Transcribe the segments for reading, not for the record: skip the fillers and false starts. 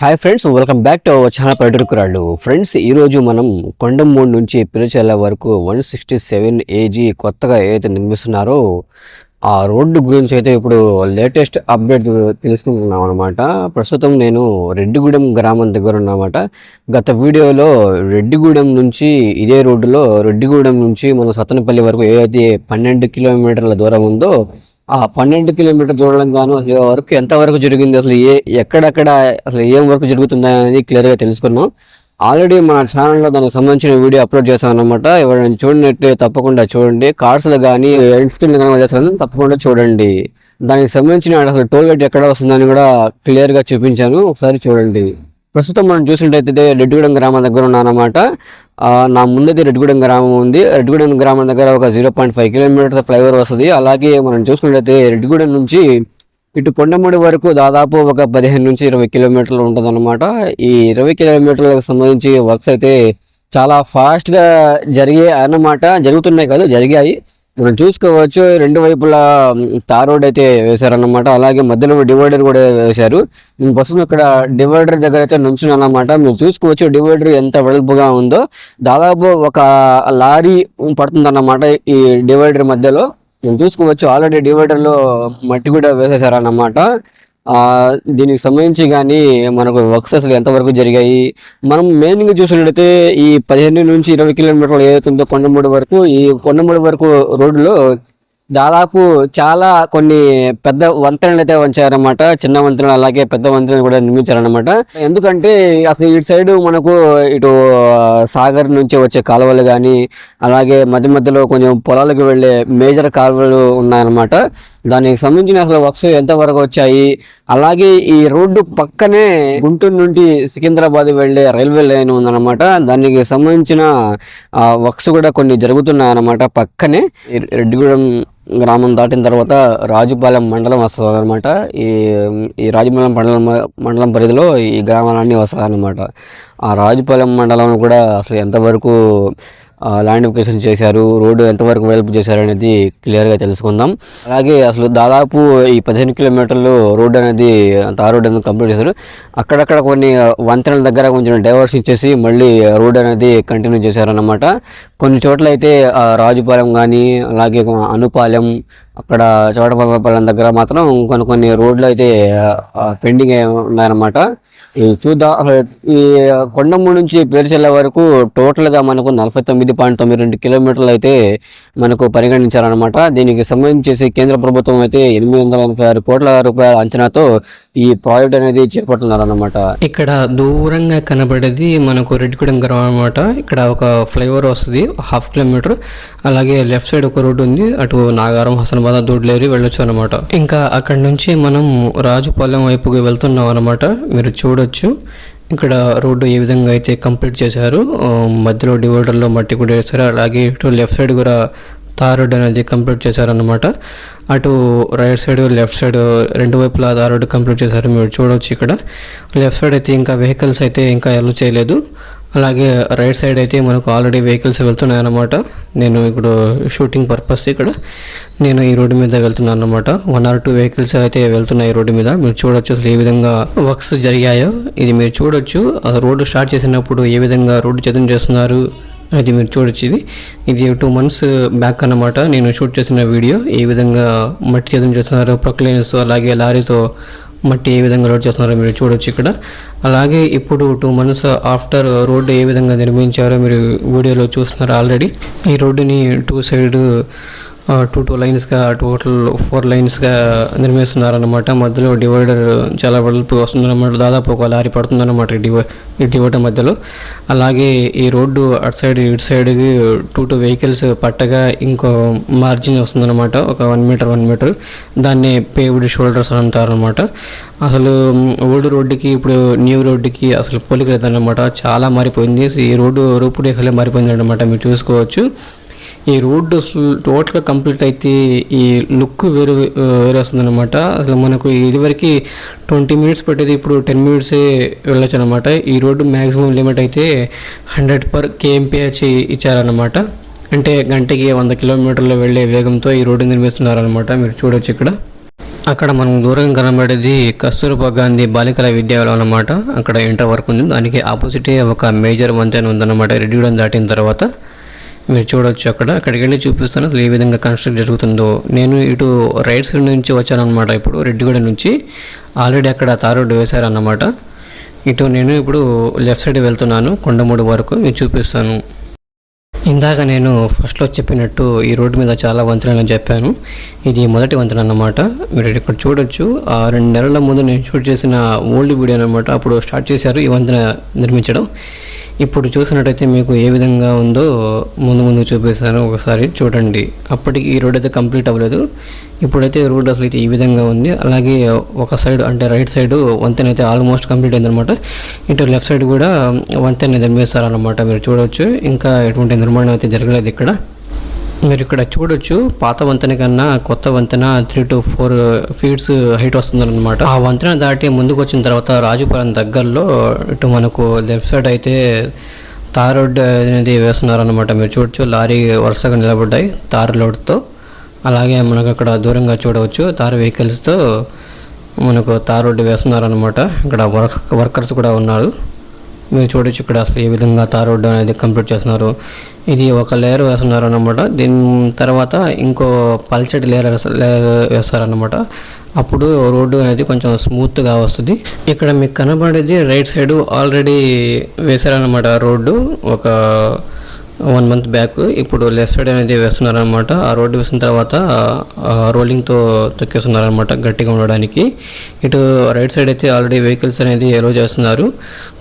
Hi friends, welcome back to our channel పల్లెటూరుకురాళ్ళు. Friends, ఈరోజు మనం కొండమూడు నుంచి పిరిచెల్ల వరకు 167 ఏజీ కొత్తగా ఏదైతే నిర్మిస్తున్నారో ఆ రోడ్డు గురించి అయితే ఇప్పుడు లేటెస్ట్ అప్డేట్ తెలుసుకుంటున్నాం అనమాట. ప్రస్తుతం నేను రెడ్డిగూడెం గ్రామం దగ్గర ఉన్నమాట. గత వీడియోలో రెడ్డిగూడెం నుంచి ఇదే రోడ్డులో రెడ్డిగూడెం నుంచి మన సత్తెనపల్లి వరకు ఏదైతే 12 కిలోమీటర్ల దూరం ఉందో ఆ 12 కిలోమీటర్ దూరం గాను అసలు వర్క్ ఎంతవరకు జరిగింది, అసలు ఎక్కడెక్కడ అసలు ఏం వర్క్ జరుగుతుంది అనేది క్లియర్గా తెలుసుకున్నాం. ఆల్రెడీ మన ఛానల్లో దానికి సంబంధించిన వీడియో అప్లోడ్ చేశాను అనమాట. ఎవరైనా చూడనట్లే తప్పకుండా చూడండి. కార్డ్స్లో కానీ ఎండ్ స్క్రీన్ కానీ చేస్తాను, తప్పకుండా చూడండి. దానికి సంబంధించిన అసలు టోల్ గేట్ ఎక్కడ వస్తుందని కూడా క్లియర్గా చూపించాను, ఒకసారి చూడండి. ప్రస్తుతం మనం చూసినట్టయితే రెడ్డిగూడెం గ్రామం దగ్గర ఉన్నానమాట. నా ముందైతే రెడ్డిగూడెం గ్రామం ఉంది. రెడ్డిగూడెం గ్రామం దగ్గర ఒక 0.5 కిలోమీటర్స్ ఫ్లైఓవర్ వస్తుంది. అలాగే మనం చూసుకున్నట్టయితే రెడ్డిగూడెం నుంచి ఇటు కొండమూడి వరకు దాదాపు ఒక 15 నుంచి 20 కిలోమీటర్లు ఉంటుంది అనమాట. ఈ 20 కిలోమీటర్లకు సంబంధించి వర్క్స్ అయితే చాలా ఫాస్ట్గా జరుగుతున్నాయి కాదు, జరిగాయి. మనం చూసుకోవచ్చు, రెండు వైపులా తార్ రోడ్ అయితే వేశారన్నమాట. అలాగే మధ్యలో డివైడర్ కూడా వేశారు. నేను ప్రస్తుతం ఇక్కడ డివైడర్ దగ్గర అయితే నుంచున్నాను అన్నమాట. మీరు చూసుకోవచ్చు డివైడర్ ఎంత వెడల్పుగా ఉందో. దాదాపు ఒక లారీ పడుతుందన్నమాట ఈ డివైడర్ మధ్యలో. నేను చూసుకోవచ్చు ఆల్రెడీ డివైడర్లో మట్టి కూడా వేసేసారన్నమాట. దీనికి సంబంధించి కానీ మనకు వర్క్స్ అసలు ఎంతవరకు జరిగాయి, మనం మెయిన్గా చూసినట్టయితే ఈ 15 నుంచి 20 కిలోమీటర్లు ఏదైతుందో కొండమూడి వరకు, ఈ కొండమూడి వరకు రోడ్డులో దాదాపు చాలా కొన్ని పెద్ద వంతెనలు అయితే ఉంచారన్నమాట. చిన్న వంతెనలు అలాగే పెద్ద వంతెనలు కూడా నిర్మించారన్నమాట. ఎందుకంటే అసలు ఇటు సైడు మనకు ఇటు సాగర్ నుంచి వచ్చే కాలువలు కానీ అలాగే మధ్య మధ్యలో కొంచెం పొలాలకు వెళ్ళే మేజర్ కాలువలు ఉన్నాయన్నమాట. దానికి సంబంధించిన అసలు వర్క్స్ ఎంతవరకు వచ్చాయి, అలాగే ఈ రోడ్డు పక్కనే గుంటూరు నుండి సికింద్రాబాద్ వెళ్ళే రైల్వే లైన్ ఉందన్నమాట. దానికి సంబంధించిన వర్క్స్ కూడా కొన్ని జరుగుతున్నాయన్నమాట. పక్కనే రెడ్డిగూడెం గ్రామం దాటిన తర్వాత రాజుపాలెం మండలం వస్తుంది అనమాట. ఈ రాజుపాలెం మండలం పరిధిలో ఈ గ్రామాలన్నీ వస్తాయి అన్నమాట. ఆ రాజుపాలెం మండలం కూడా అసలు ఎంతవరకు ల్యాండిఫికేషన్ చేశారు, రోడ్డు ఎంతవరకు వెడల్పు చేశారు అనేది క్లియర్గా తెలుసుకుందాం. అలాగే అసలు దాదాపు ఈ 15 కిలోమీటర్లు రోడ్డు అనేది తార్ రోడ్ అనేది కంప్లీట్ చేశారు. అక్కడక్కడ కొన్ని వంతెనల దగ్గర కొంచెం డైవర్షన్ ఇచ్చేసి మళ్ళీ రోడ్ అనేది కంటిన్యూ చేశారన్నమాట. కొన్ని చోట్ల అయితే రాజుపాలెం కానీ అలాగే అనుపాలెం అక్కడ చోటపాలెం దగ్గర మాత్రం కొన్ని రోడ్లు అయితే పెండింగ్ ఉన్నాయన్నమాట. చూద్దాం. ఈ కొండమూడు నుంచి పిరిచెల్ల వరకు టోటల్గా మనకు 49.92 కిలోమీటర్లు అయితే మనకు పరిగణించారనమాట. దీనికి సంబంధించేసి కేంద్ర ప్రభుత్వం అయితే 886 కోట్ల రూపాయల అంచనాతో ఈ ప్రాజెక్ట్ అనేది చేపడుతున్నారన్నమాట. ఇక్కడ దూరంగా కనబడేది మనకు రెడ్డిగూడెం గ్రామం అనమాట. ఇక్కడ ఒక ఫ్లైఓవర్ వస్తుంది 1/2 కిలోమీటర్. అలాగే లెఫ్ట్ సైడ్ ఒక రోడ్డు ఉంది, అటు నాగారం, హసనాబాద్, దూడ్లేరు వెళ్ళొచ్చు అనమాట. ఇంకా అక్కడ నుంచి మనం రాజుపాలెం వైపుకి వెళ్తున్నాం అనమాట. మీరు చూడొచ్చు ఇక్కడ రోడ్డు ఏ విధంగా అయితే కంప్లీట్ చేశారు. మధ్యలో డివైడర్లో మట్టి కూడా వేశారు. అలాగే ఇటు లెఫ్ట్ సైడ్ కూడా తార్ రోడ్ అనేది కంప్లీట్ చేశారన్నమాట. అటు రైట్ సైడ్ లెఫ్ట్ సైడ్ రెండు వైపులా తార్ రోడ్ కంప్లీట్ చేశారు. మీరు చూడవచ్చు ఇక్కడ లెఫ్ట్ సైడ్ అయితే ఇంకా వెహికల్స్ అయితే ఇంకా అలో చేయలేదు. అలాగే రైట్ సైడ్ అయితే మనకు ఆల్రెడీ వెహికల్స్ వెళ్తున్నాయి అన్నమాట. నేను ఇప్పుడు షూటింగ్ పర్పస్ ఇక్కడ నేను ఈ రోడ్డు మీద వెళ్తున్నాను అన్నమాట. 1 or 2 వెహికల్స్ అయితే వెళ్తున్నాయి ఈ రోడ్డు మీద. మీరు చూడొచ్చు అసలు ఏ విధంగా వర్క్స్ జరిగాయో. ఇది మీరు చూడొచ్చు రోడ్డు స్టార్ట్ చేసినప్పుడు ఏ విధంగా రోడ్డు చదును చేస్తున్నారు అది మీరు చూడొచ్చు. ఇది 2 months బ్యాక్ అన్నమాట నేను షూట్ చేసిన వీడియో. ఏ విధంగా మట్టి చదును చేస్తున్నారు ప్రొక్లైన్స్, అలాగే లారీతో మట్టి ఏ విధంగా లోడ్ చేస్తున్నారో మీరు చూడొచ్చు ఇక్కడ. అలాగే ఇప్పుడు 2 months ఆఫ్టర్ రోడ్డు ఏ విధంగా నిర్మించారో మీరు వీడియోలో చూస్తున్నారు. ఆల్రెడీ ఈ రోడ్డుని 2 side 2 లైన్స్గా టోటల్ 4 లైన్స్గా నిర్మిస్తున్నారన్నమాట. మధ్యలో డివైడర్ చాలా వెడల్పు వస్తుందన్నమాట. దాదాపు ఒక లారీ పడుతుందన్నమాట ఈ డివైడర్ మధ్యలో. అలాగే ఈ రోడ్డు అటు సైడ్ ఇటు సైడ్కి 2 వెహికల్స్ పట్టగా ఇంకో మార్జిన్ వస్తుందన్నమాట. ఒక 1 మీటర్ దాన్ని పేవ్డ్ షోల్డర్స్ అంటారనమాట. అసలు ఓల్డ్ రోడ్డుకి ఇప్పుడు న్యూ రోడ్డుకి అసలు పోలిక లేదన్నమాట. చాలా మారిపోయింది. ఈ రోడ్డు రూపురేఖలే మారిపోయింది అన్నమాట. మీరు చూసుకోవచ్చు ఈ రోడ్డు టోటల్గా కంప్లీట్ అయితే ఈ లుక్ వేరే వస్తుందన్నమాట. అసలు మనకు ఇదివరకు 20 minutes పట్టేది ఇప్పుడు 10 minutes వెళ్ళొచ్చు అనమాట. ఈ రోడ్డు మ్యాక్సిమం లిమిట్ అయితే 100 per kmph ఇచ్చారన్నమాట. అంటే గంటకి 100 కిలోమీటర్లు వెళ్ళే వేగంతో ఈ రోడ్డు నిర్మిస్తున్నారనమాట. మీరు చూడొచ్చు ఇక్కడ. అక్కడ మనం దూరం కనబడేది కస్తూర్బా గాంధీ బాలికల విద్యాలయం అన్నమాట. అక్కడ ఇంటర్ వరకు ఉంది. దానికి ఆపోజిటే ఒక మేజర్ వంతెన ఉందన్నమాట. రెడ్డిగూడెం దాటిన తర్వాత మీరు చూడొచ్చు. అక్కడికి వెళ్ళి చూపిస్తాను అసలు ఏ విధంగా కన్స్ట్రక్ట్ జరుగుతుందో. నేను ఇటు రైట్ సైడ్ నుంచి వచ్చానన్నమాట. ఇప్పుడు రెడ్డిగూడెం నుంచి ఆల్రెడీ అక్కడ తార్ రోడ్డు వేశారన్నమాట. ఇటు నేను ఇప్పుడు లెఫ్ట్ సైడ్ వెళ్తున్నాను. కొండమూడు వరకు మీకు చూపిస్తాను. ఇందాక నేను ఫస్ట్లో చెప్పినట్టు ఈ రోడ్డు మీద చాలా వంతెనలు చెప్పాను. ఇది మొదటి వంతెన అన్నమాట. మీరు ఇక్కడ చూడొచ్చు. 2 నెలల ముందు నేను షూట్ చేసిన ఓల్డ్ వీడియో అనమాట. అప్పుడు స్టార్ట్ చేశారు ఈ వంతెన నిర్మించడం. ఇప్పుడు చూసినట్టయితే మీకు ఏ విధంగా ఉందో ముందు చూపిస్తాను, ఒకసారి చూడండి. అప్పటికి ఈ రోడ్ అయితే కంప్లీట్ అవ్వలేదు. ఇప్పుడైతే రోడ్ అసలు అయితే ఈ విధంగా ఉంది. అలాగే ఒక సైడ్ అంటే రైట్ సైడ్ వంతెన అయితే ఆల్మోస్ట్ కంప్లీట్ అయిందనమాట. ఇటు లెఫ్ట్ సైడ్ కూడా వంతెన నిర్మిస్తారనమాట. మీరు చూడవచ్చు. ఇంకా ఎటువంటి నిర్మాణం అయితే జరగలేదు ఇక్కడ. మీరు ఇక్కడ చూడొచ్చు. పాత వంతెన కన్నా కొత్త వంతెన 3 to 4 feet హైట్ వస్తుందన్నమాట. ఆ వంతెన దాటి ముందుకు వచ్చిన తర్వాత రాజుపాలెం దగ్గరలో ఇటు మనకు లెఫ్ట్ సైడ్ అయితే తార్ రోడ్ అనేది వేస్తున్నారనమాట. మీరు చూడొచ్చు. లారీ వరుసగా నిలబడ్డాయి తార్ లోడ్తో. అలాగే మనకు అక్కడ దూరంగా చూడవచ్చు తార్ వెహికల్స్తో మనకు తార్ రోడ్డు వేస్తున్నారనమాట. ఇక్కడ వర్కర్స్ కూడా ఉన్నారు. మీరు చూడొచ్చు ఇక్కడ అసలు ఏ విధంగా తార్ రోడ్డు అనేది కంప్లీట్ చేస్తున్నారు. ఇది ఒక లేయర్ వేస్తున్నారు అన్నమాట. దీని తర్వాత ఇంకో పల్చటి లేయర్ వేస్తారన్నమాట. అప్పుడు రోడ్డు అనేది కొంచెం స్మూత్గా వస్తుంది. ఇక్కడ మీకు కనబడేది రైట్ సైడ్ ఆల్రెడీ వేశారన్నమాట రోడ్డు ఒక 1 month బ్యాక్. ఇప్పుడు లెఫ్ట్ సైడ్ అనేది వేస్తున్నారనమాట. ఆ రోడ్డు వేసిన తర్వాత రోలింగ్తో తొక్కేస్తున్నారనమాట గట్టిగా ఉండడానికి. ఇటు రైట్ సైడ్ అయితే ఆల్రెడీ వెహికల్స్ అనేది ఎలో చేస్తున్నారు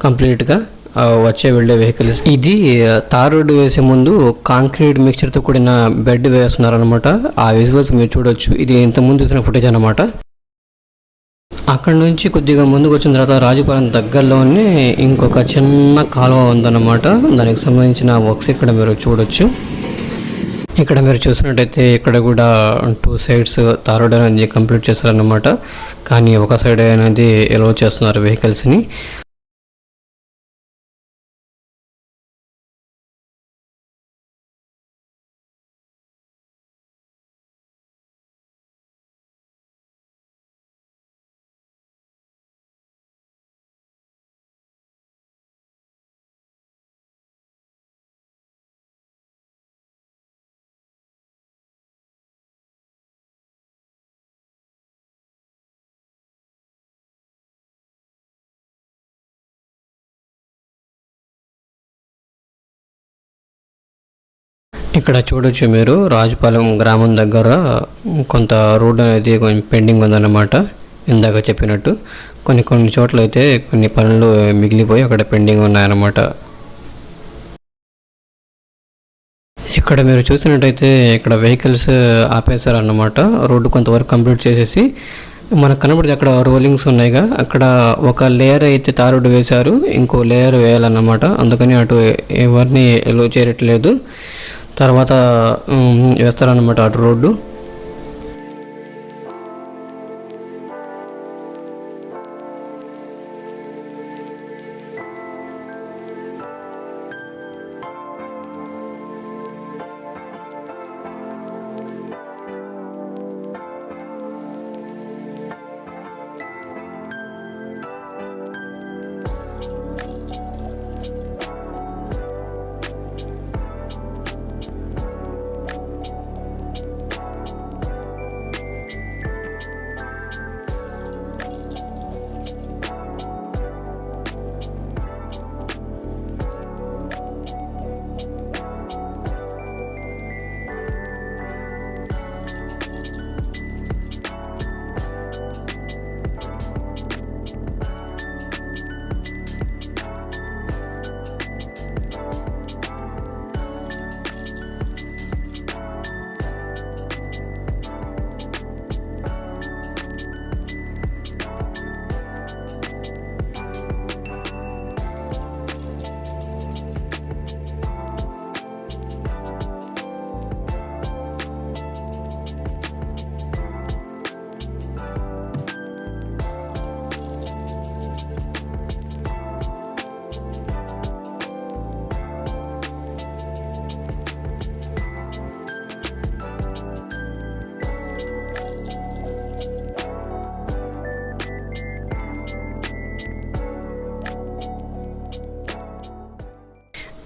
కంప్లీట్గా వెళ్ళే వెహికల్స్. ఇది తార్ రోడ్డు వేసే ముందు కాంక్రీట్ మిక్చర్తో కూడిన బెడ్ వేస్తున్నారనమాట. ఆ విజువల్స్ మీరు చూడొచ్చు. ఇది ఇంతకుముందు చూసిన ఫుటేజ్ అనమాట. అక్కడ నుంచి కొద్దిగా ముందుకు వచ్చిన తర్వాత రాజుపాలెం దగ్గరలోనే ఇంకొక చిన్న కాలువ ఉందన్నమాట. దానికి సంబంధించిన వర్క్స్ ఇక్కడ మీరు చూడొచ్చు. ఇక్కడ మీరు చూసినట్టయితే ఇక్కడ కూడా 2 sides తార్ రోడ్ అనేది కంప్లీట్ చేస్తారన్నమాట. కానీ ఒక సైడ్ అనేది ఎలో చేస్తున్నారు వెహికల్స్ని. ఇక్కడ చూడొచ్చు మీరు రాజుపాలెం గ్రామం దగ్గర కొంత రోడ్ అనేది కొంచెం పెండింగ్ ఉందన్నమాట. ఇందాక చెప్పినట్టు కొన్ని చోట్ల అయితే కొన్ని పనులు మిగిలిపోయి అక్కడ పెండింగ్ ఉన్నాయన్నమాట. ఇక్కడ మీరు చూసినట్టయితే ఇక్కడ వెహికల్స్ ఆపేశారన్నమాట. రోడ్డు కొంతవరకు కంప్లీట్ చేసేసి మనకు కనబడితే అక్కడ రోలింగ్స్ ఉన్నాయిగా, అక్కడ ఒక లేయర్ అయితే తార్ రోడ్డు వేశారు, ఇంకో లేయర్ వేయాలన్నమాట. అందుకని అటు ఎవరిని ఎలో చేయట్లేదు. తర్వాత వేస్తారన్నమాట అటు రోడ్డు.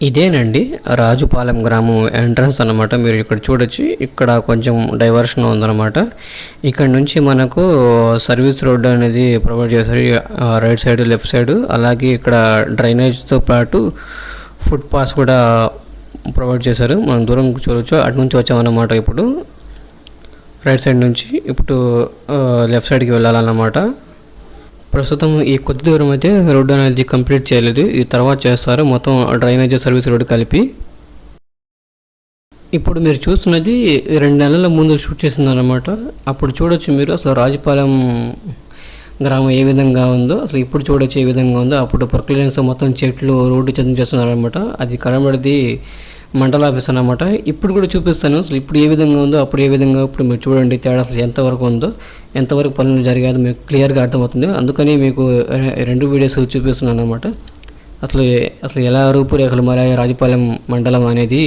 ఇదేనండి రాజుపాలెం గ్రామం ఎంట్రన్స్ అన్నమాట. మీరు ఇక్కడ చూడొచ్చు, ఇక్కడ కొంచెం డైవర్షన్ ఉందన్నమాట. ఇక్కడ నుంచి మనకు సర్వీస్ రోడ్ అనేది ప్రొవైడ్ చేశారు, రైట్ సైడ్ లెఫ్ట్ సైడ్. అలాగే ఇక్కడ డ్రైనేజ్తో పాటు ఫుట్ పాస్ కూడా ప్రొవైడ్ చేశారు. మనం దూరం చూడవచ్చు. అటు నుంచి వచ్చామన్నమాట. ఇప్పుడు రైట్ సైడ్ నుంచి ఇప్పుడు లెఫ్ట్ సైడ్కి వెళ్ళాలన్నమాట. ప్రస్తుతం ఈ కొద్ది దూరం అయితే రోడ్డు అనేది కంప్లీట్ చేయలేదు, ఈ తర్వాత చేస్తారు, మొత్తం డ్రైనేజ్ సర్వీస్ రోడ్డు కలిపి. ఇప్పుడు మీరు చూస్తున్నది 2 నెలల ముందు షూట్ చేసిందన్నమాట. అప్పుడు చూడొచ్చు మీరు అసలు రాజుపాలెం గ్రామం ఏ విధంగా ఉందో, అసలు ఇప్పుడు చూడొచ్చు ఏ విధంగా ఉందో. అప్పుడు ప్రొక్లైన్స్ మొత్తం చెట్లు రోడ్డు చదువు చేస్తున్నారనమాట. అది కనబడిది మండల ఆఫీస్ అన్నమాట. ఇప్పుడు కూడా చూపిస్తాను అసలు ఇప్పుడు ఏ విధంగా ఉందో, అప్పుడు ఏ విధంగా. ఇప్పుడు మీరు చూడండి తేడా అసలు ఎంతవరకు ఉందో, ఎంతవరకు పనులు జరిగాయో మీకు క్లియర్గా అర్థమవుతుంది. అందుకని మీకు 2 వీడియోస్ చూపిస్తున్నాను అనమాట. అసలు అసలు ఎలా రూపురేఖలు మారాయి రాజుపాలెం మండలం అనేది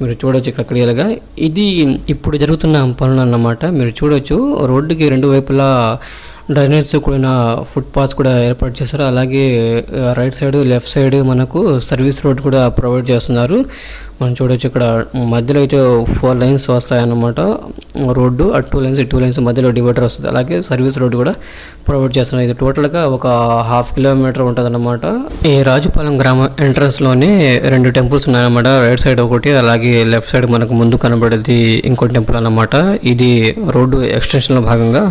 మీరు చూడవచ్చు ఇక్కడ క్లియర్గా. ఇది ఇప్పుడు జరుగుతున్న పనులు అన్నమాట. మీరు చూడవచ్చు రోడ్డుకి 2 వైపులా డ్రైనేజ్తో కూడిన ఫుట్ పాస్ కూడా ఏర్పాటు చేశారు. అలాగే రైట్ సైడ్ లెఫ్ట్ సైడ్ మనకు సర్వీస్ రోడ్ కూడా ప్రొవైడ్ చేస్తున్నారు. మనం చూడవచ్చు ఇక్కడ మధ్యలో అయితే 4 లైన్స్ వస్తాయన్నమాట రోడ్డు. అటు 2 లైన్స్, 2 లైన్స్ మధ్యలో డివైడర్ వస్తుంది. అలాగే సర్వీస్ రోడ్డు కూడా ప్రొవైడ్ చేస్తున్నారు. ఇది టోటల్గా ఒక 1/2 కిలోమీటర్ ఉంటుంది అన్నమాట. ఈ రాజుపాలెం గ్రామం ఎంట్రన్స్లోనే 2 టెంపుల్స్ ఉన్నాయన్నమాట. రైట్ సైడ్ ఒకటి, అలాగే లెఫ్ట్ సైడ్ మనకు ముందు కనబడేది ఇంకో టెంపుల్ అన్నమాట. ఇది రోడ్డు ఎక్స్టెన్షన్లో భాగంగా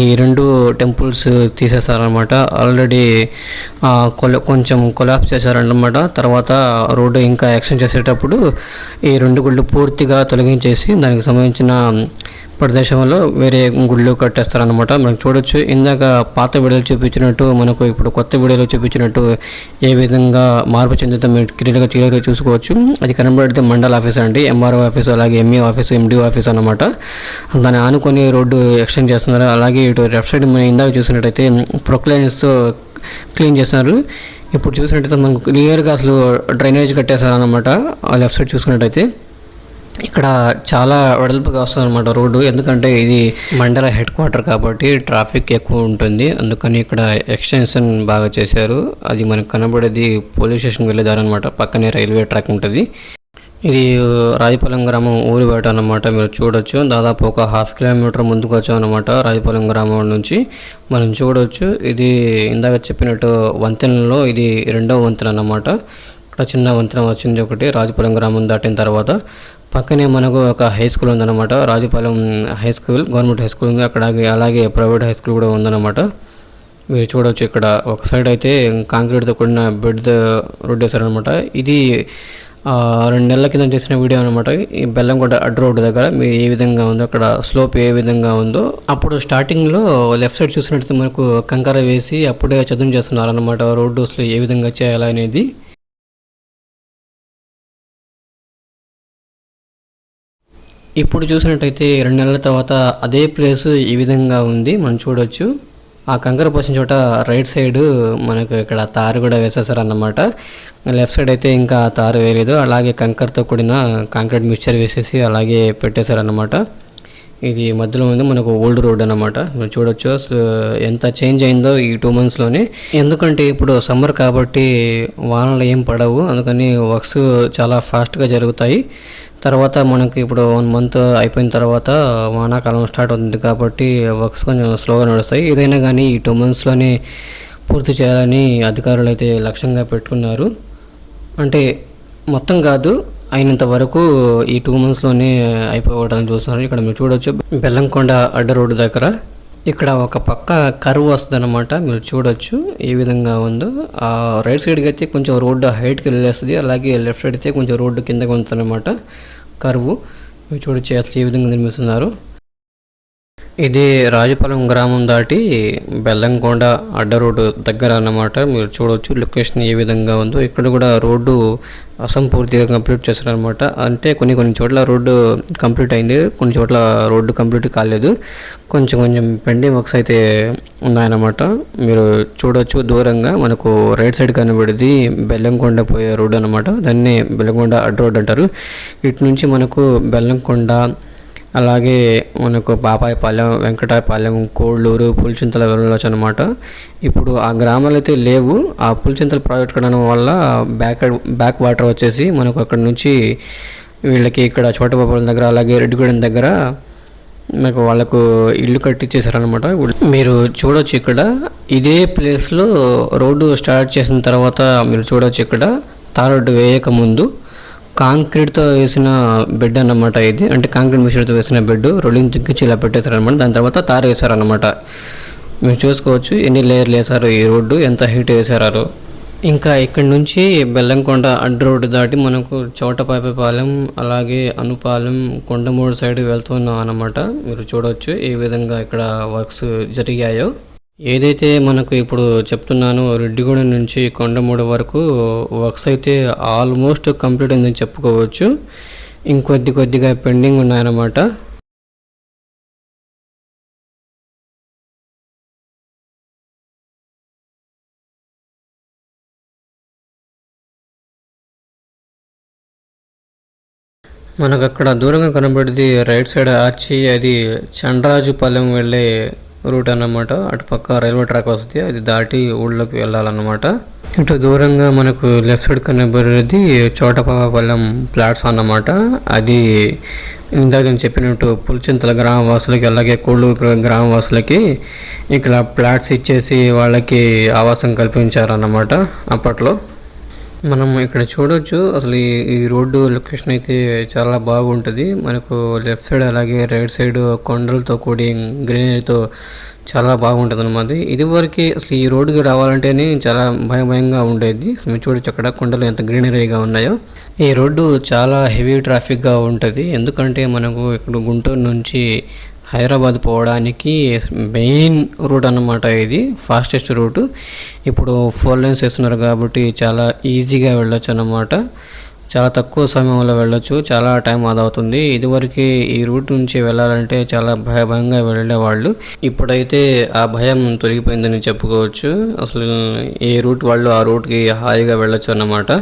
ఈ 2 టెంపుల్స్ తీసేస్తారనమాట. ఆల్రెడీ కొంచెం కొలాప్స్ చేశారన్నమాట. తర్వాత రోడ్డు ఇంకా ఎక్స్టెండ్ చేసేటప్పుడు ఈ 2 గుళ్ళు పూర్తిగా తొలగించేసి దానికి సంబంధించిన ప్రదేశంలో వేరే గుళ్ళు కట్టేస్తారనమాట. మనం చూడొచ్చు ఇందాక పాత వీడియోలు చూపించినట్టు మనకు ఇప్పుడు కొత్త వీడియోలో చూపించినట్టు ఏ విధంగా మార్పు చెందుతాం మీరు క్లియర్గా చూసుకోవచ్చు. అది కనబడితే మండల ఆఫీస్ అండి, ఎంఆర్ఓ ఆఫీస్, అలాగే ఎంఈ ఆఫీస్, ఎండిఓ ఆఫీస్ అనమాట. దాన్ని ఆనుకొని రోడ్డు ఎక్స్టెండ్ చేస్తున్నారు. అలాగే ఇటు లెఫ్ట్ సైడ్ మనం ఇందాక చూసినట్టయితే ప్రొక్లైన్స్తో క్లీన్ చేస్తున్నారు. ఇప్పుడు చూసినట్టయితే మనకు క్లియర్గా అసలు డ్రైనేజ్ కట్టేశారనమాట. ఆ లెఫ్ట్ సైడ్ చూసుకున్నట్టయితే ఇక్కడ చాలా వెడల్పుగా వస్తుంది అనమాట రోడ్డు. ఎందుకంటే ఇది మండల హెడ్ క్వార్టర్ కాబట్టి ట్రాఫిక్ ఎక్కువ ఉంటుంది. అందుకని ఇక్కడ ఎక్స్టెన్షన్ బాగా చేశారు. అది మనకు కనబడేది పోలీస్ స్టేషన్కి వెళ్ళేదారు అనమాట. పక్కనే రైల్వే ట్రాక్ ఉంటుంది. ఇది రాజుపాలెం గ్రామం ఊరి బయట అన్నమాట. మీరు చూడొచ్చు దాదాపు ఒక 1/2 కిలోమీటర్ ముందుకు వచ్చామన్నమాట రాజుపాలెం గ్రామం నుంచి. మనం చూడొచ్చు ఇది ఇందాక చెప్పినట్టు వంతెనలో ఇది 2వ వంతెన అన్నమాట. ఇక్కడ చిన్న వంతెన వచ్చింది ఒకటి రాజుపాలెం గ్రామం దాటిన తర్వాత. పక్కనే మనకు ఒక హై స్కూల్ ఉందన్నమాట. Rajupalem high school, government high school ఉంది అక్కడ. అలాగే ప్రైవేట్ హై స్కూల్ కూడా ఉందన్నమాట. మీరు చూడవచ్చు ఇక్కడ ఒక సైడ్ అయితే కాంక్రీట్తో కూడిన బెడ్ రోడ్ వేశారనమాట. ఇది 2 నెలల కింద చేసిన వీడియో అనమాట. ఈ బెల్లంకొండ అడ్డు రోడ్డు దగ్గర మీరు ఏ విధంగా ఉందో, అక్కడ స్లోప్ ఏ విధంగా ఉందో. అప్పుడు స్టార్టింగ్లో లెఫ్ట్ సైడ్ చూసినట్టు మనకు కంకర వేసి అప్పుడే చదును చేస్తున్నారు అనమాట. రోడ్డు అసలు ఏ విధంగా చేయాలనేది. ఇప్పుడు చూసినట్టయితే 2 నెలల తర్వాత అదే ప్లేస్ ఈ విధంగా ఉంది. మనం చూడొచ్చు ఆ కంకర పోసిన చోట రైట్ సైడ్ మనకు ఇక్కడ తారు కూడా వేసేసారన్నమాట. లెఫ్ట్ సైడ్ అయితే ఇంకా తారు వేయలేదు. అలాగే కంకరతో కూడిన కాంక్రీట్ మిక్చర్ వేసేసి అలాగే పెట్టేశారన్నమాట. ఇది మధ్యలో ఉంది మనకు ఓల్డ్ రోడ్ అన్నమాట. మీరు చూడొచ్చు అసలు ఎంత చేంజ్ అయిందో ఈ 2 మంత్స్లోనే. ఎందుకంటే ఇప్పుడు సమ్మర్ కాబట్టి వానలు ఏం పడవు, అందుకని వర్క్స్ చాలా ఫాస్ట్గా జరుగుతాయి. తర్వాత మనకి ఇప్పుడు 1 మంత్ అయిపోయిన తర్వాత వానాకాలం స్టార్ట్ అవుతుంది కాబట్టి వర్క్స్ కొంచెం స్లోగా నడుస్తాయి. ఏదైనా కానీ ఈ 2 మంత్స్లోనే పూర్తి చేయాలని అధికారులు అయితే లక్ష్యంగా పెట్టుకున్నారు. అంటే మొత్తం కాదు, అయినంత వరకు ఈ 2 మంత్స్లోనే అయిపోవడానికి చూస్తున్నారు. ఇక్కడ మీరు చూడొచ్చు బెల్లంకొండ అడ్డ రోడ్డు దగ్గర ఇక్కడ ఒక పక్క కర్వ్ వస్తుంది అనమాట. మీరు చూడొచ్చు ఏ విధంగా ఉందో. రైట్ సైడ్కి అయితే కొంచెం రోడ్డు హైట్కి వెళ్ళేస్తుంది, అలాగే లెఫ్ట్ సైడ్ అయితే కొంచెం రోడ్డు కిందకి ఉంటుంది అనమాట కర్వ్. మీరు చూడొచ్చు అసలు ఏ విధంగా నిర్మిస్తున్నారు. ఇది రాజుపాలెం గ్రామం దాటి బెల్లంకొండ అడ్డ రోడ్డు దగ్గర అన్నమాట. మీరు చూడవచ్చు లొకేషన్ ఏ విధంగా ఉందో. ఇక్కడ కూడా రోడ్డు అసంపూర్తిగా కంప్లీట్ చేస్తారనమాట. అంటే కొన్ని చోట్ల రోడ్డు కంప్లీట్ అయింది, కొన్ని చోట్ల రోడ్డు కంప్లీట్ కాలేదు. కొంచెం పెండింగ్ వర్క్స్ అయితే ఉన్నాయన్నమాట. మీరు చూడవచ్చు దూరంగా మనకు రైట్ సైడ్ కనబడేది బెల్లంకొండ పోయే రోడ్డు అనమాట. దాన్ని బెల్లంకొండ అడ్డ రోడ్డు అంటారు. ఇటు నుంచి మనకు బెల్లంకొండ, అలాగే మనకు బాపాయపాలెం, వెంకటాయపాలెం, కోళ్ళూరు, పులిచింతల వెళ్ళవచ్చు అనమాట. ఇప్పుడు ఆ గ్రామాలు అయితే లేవు. ఆ పులిచింతల ప్రాజెక్ట్ కట్టడం వల్ల బ్యాక్ వాటర్ వచ్చేసి మనకు అక్కడ నుంచి వీళ్ళకి ఇక్కడ చోటబాబుల దగ్గర అలాగే రెడ్డిగూడెం దగ్గర నాకు వాళ్ళకు ఇల్లు కట్టించేశారనమాట. మీరు చూడొచ్చు ఇక్కడ ఇదే ప్లేస్లో రోడ్డు స్టార్ట్ చేసిన తర్వాత మీరు చూడొచ్చు ఇక్కడ తార్ రోడ్డు వేయక ముందు కాంక్రీట్తో వేసిన బెడ్ అన్నమాట. ఇది అంటే కాంక్రీట్ మిషన్తో వేసిన బెడ్ రోడ్డుని తిక్కించి ఇలా పెట్టేశారనమాట. దాని తర్వాత తారు వేశారనమాట. మీరు చూసుకోవచ్చు ఎన్ని లేయర్లు వేశారు, ఈ రోడ్డు ఎంత హైట్ వేశారు. ఇంకా ఇక్కడ నుంచి బెల్లంకొండ అడ్డు రోడ్డు దాటి మనకు చౌటపాపపాలెం అలాగే అనుపాలెం కొండమూడు సైడ్ వెళ్తున్నాం అన్నమాట. మీరు చూడవచ్చు ఏ విధంగా ఇక్కడ వర్క్స్ జరిగాయో. ఏదైతే మనకు ఇప్పుడు చెప్తున్నానో రెడ్డిగూడెం నుంచి కొండమూడు వరకు వర్క్స్ అయితే ఆల్మోస్ట్ కంప్లీట్ అయిందని చెప్పుకోవచ్చు. కొద్దిగా పెండింగ్ ఉన్నాయన్నమాట. మనకు అక్కడ దూరంగా కనబడేది రైట్ సైడ్ ఆర్చి, అది చండ్రాజుపాలెం వెళ్ళే రూట్ అన్నమాట. అటుపక్క రైల్వే ట్రాక్ వస్తుంది, అది దాటి ఊళ్ళోకి వెళ్ళాలన్నమాట. ఇటు దూరంగా మనకు లెఫ్ట్ సైడ్ కనబడేది చోటపాపపాలెం ప్లాట్స్ అన్నమాట. అది ఇందాక నేను చెప్పినట్టు పులిచింతల గ్రామవాసులకి అలాగే కోళ్ళూరు గ్రామవాసులకి ఇక్కడ ప్లాట్స్ ఇచ్చేసి వాళ్ళకి ఆవాసం కల్పించారన్నమాట అప్పట్లో. మనం ఇక్కడ చూడొచ్చు అసలు ఈ రోడ్డు లొకేషన్ అయితే చాలా బాగుంటుంది. మనకు లెఫ్ట్ సైడ్ అలాగే రైట్ సైడ్ కొండలతో కూడి గ్రీనరీతో చాలా బాగుంటుంది అన్నమాట. ఇదివరకు అసలు ఈ రోడ్డుకి రావాలంటేనే చాలా భయంగా ఉండేది. అసలు మీరు చూడొచ్చు అక్కడ కొండలు ఎంత గ్రీనరీగా ఉన్నాయో. ఈ రోడ్డు చాలా హెవీ ట్రాఫిక్గా ఉంటుంది. ఎందుకంటే మనకు ఇక్కడ గుంటూరు నుంచి హైదరాబాద్ పోవడానికి మెయిన్ రూట్ అన్నమాట. ఇది ఫాస్టెస్ట్ రూటు. ఇప్పుడు 4 lanes వేస్తున్నారు కాబట్టి చాలా ఈజీగా వెళ్ళొచ్చు అన్నమాట. చాలా తక్కువ సమయంలో వెళ్ళొచ్చు, చాలా టైం ఆదా అవుతుంది. ఇదివరకు ఈ రూట్ నుంచి వెళ్ళాలంటే చాలా భయంగా వెళ్ళేవాళ్ళు. ఇప్పుడైతే ఆ భయం తొలగిపోయిందని చెప్పుకోవచ్చు. అసలు ఏ రూట్ వాళ్ళు ఆ రూట్కి హాయిగా వెళ్ళొచ్చు అన్నమాట.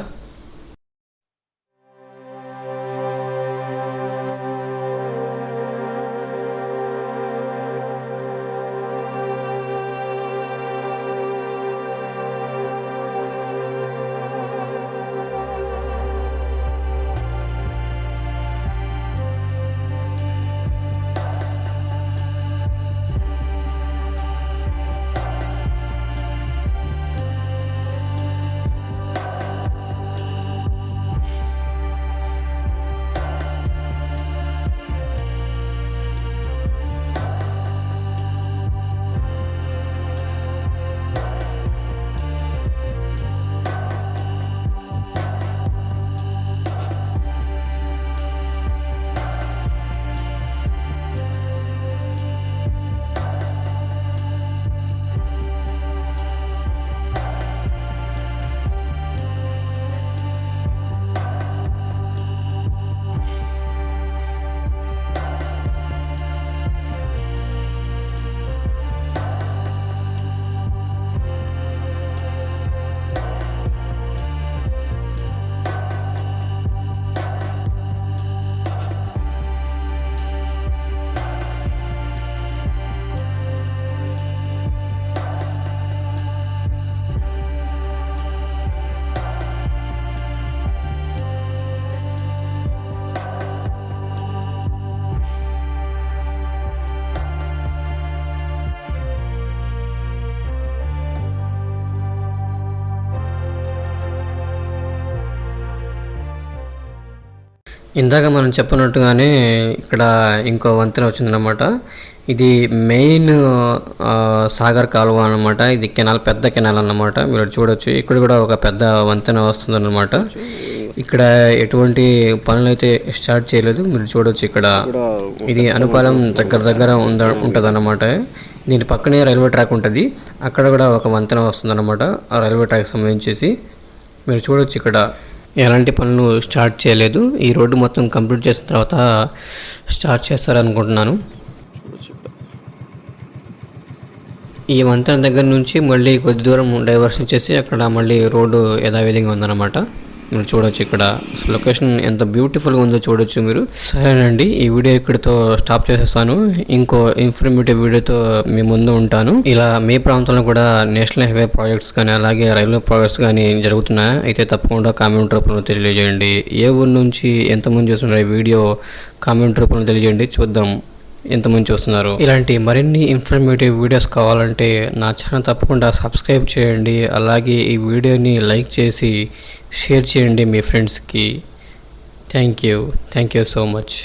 ఇందాక మనం చెప్పినట్టుగానే ఇక్కడ ఇంకో వంతెన వచ్చిందనమాట. ఇది మెయిన్ సాగర్ కాలువ అనమాట. ఇది కెనాల్, పెద్ద కెనాల్ అన్నమాట. మీరు చూడొచ్చు ఇక్కడ కూడా ఒక పెద్ద వంతెన వస్తుందన్నమాట. ఇక్కడ ఎటువంటి పనులు అయితే స్టార్ట్ చేయలేదు. మీరు చూడొచ్చు ఇక్కడ ఇది అనుపాలెం దగ్గర ఉంటుంది అన్నమాట. దీని పక్కనే రైల్వే ట్రాక్ ఉంటుంది. అక్కడ కూడా ఒక వంతెన వస్తుందన్నమాట ఆ రైల్వే ట్రాక్ సంబంధించేసి. మీరు చూడొచ్చు ఇక్కడ ఎలాంటి పనులు స్టార్ట్ చేయలేదు. ఈ రోడ్డు మొత్తం కంప్లీట్ చేసిన తర్వాత స్టార్ట్ చేస్తారనుకుంటున్నాను. ఈ వంతెన దగ్గర నుంచి మళ్ళీ కొద్ది దూరం డైవర్షన్ చేసి అక్కడ మళ్ళీ రోడ్డు యథావిధిగా ఉందన్నమాట. మీరు చూడొచ్చు ఇక్కడ అసలు లొకేషన్ ఎంత బ్యూటిఫుల్గా ఉందో చూడొచ్చు మీరు. సరేనండి, ఈ వీడియో ఇక్కడితో స్టాప్ చేసేస్తాను. ఇంకో ఇన్ఫర్మేటివ్ వీడియోతో మీ ముందు ఉంటాను. ఇలా మీ ప్రాంతంలో కూడా నేషనల్ హైవే ప్రాజెక్ట్స్ కానీ అలాగే రైల్వే ప్రాజెక్ట్స్ కానీ జరుగుతున్నాయి అయితే తప్పకుండా కామెంట్ రూపంలో తెలియజేయండి. ఏ ఊరు నుంచి ఎంతమంది చూస్తున్నారు ఈ వీడియో కామెంట్ రూపంలో తెలియజేయండి, చూద్దాం ఎంతమంది చూస్తున్నారు. ఇలాంటి మరిన్ని ఇన్ఫర్మేటివ్ వీడియోస్ కావాలంటే నా ఛానల్ తప్పకుండా సబ్స్క్రైబ్ చేయండి. అలాగే ఈ వీడియోని లైక్ చేసి షేర్ చేయండి మీ ఫ్రెండ్స్కి. Thank you so much.